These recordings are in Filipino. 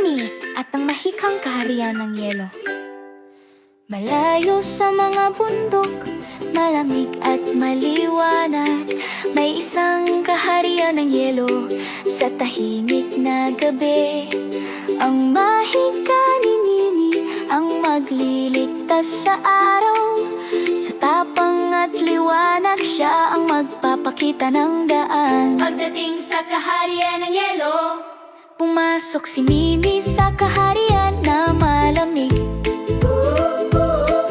Mimi at ang mahikang kaharian ng yelo. Malayo sa mga bundok, malamig at maliwanag, may isang kaharian ng yelo sa tahimik na gabi. Ang mahika ni Mimi ang magliligtas sa araw, sa tapang at liwanag siya ang magpapakita ng daan. Pagdating sa kaharian ng yelo, pumasok si Mimi sa kaharian na malamig,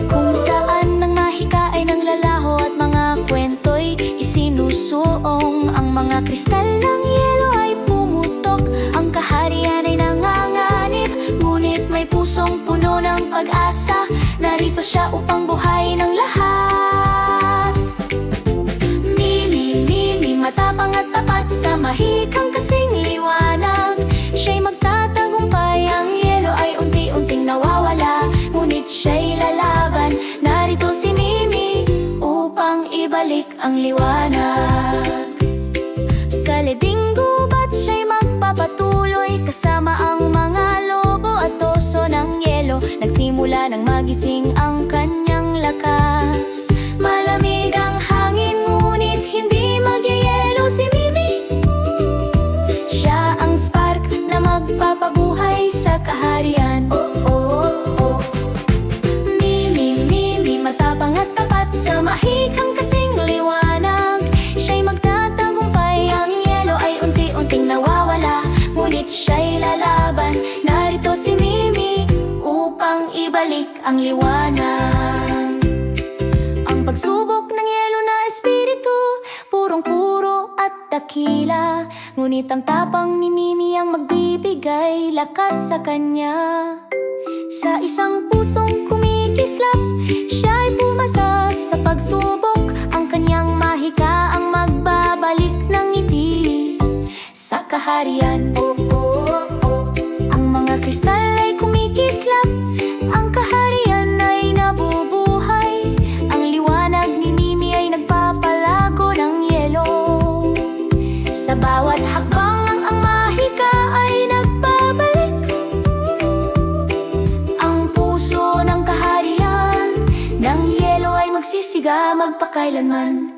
kung saan ang mahika ay nanglalaho at mga kwento'y isinusuong. Ang mga kristal ng yelo ay pumutok, ang kaharian ay nanganganib, ngunit may pusong puno ng pag-asa. Narito siya upang buhayin ang lahat. Mimi, matapang at tapat sa mahikang kasing liwanag, siya'y magtatagumpay. Ang yelo ay unti-unting nawawala, ngunit siya'y lalaban. Narito si Mimi upang ibalik ang liwanag. Sa leding gubat siya'y magpapatuloy, kasama ang mga lobo at oso ng yelo. Nagsimula ng magising ang kanyang lakas. Malamig ang hangin, ngunit hindi magyayelo si Mimi. Siya ang spark na magpapabuhay sa kaharian. Mimi, matapang at tapat sa mahikang kasing liwanag, siya'y magtatagumpay. Ang yelo ay unti-unting nawawala, ngunit siya'y lalaban. Narito si Mimi upang ibalik ang liwanag. Ang pagsubok ng yelo na espiritu, purong-puro at dakila, ngunit ang tapang ni Mimi ang magbibigay lakas sa kanya. Sa isang pusong kumikislap, siya'y pumasa sa pagsubok. Ang kanyang mahika ang magbabalik ng ngiti sa kaharian. Ang mga kristal ay kumikislap, ang kaharian ay nabubuhay. Ang liwanag ni Mimi ay nagpapalago ng yelo. Sa bawat hakbang ang mahika ay nagbabalik. Ang puso ng kaharian ng yelo ay magsisiga magpakailanman.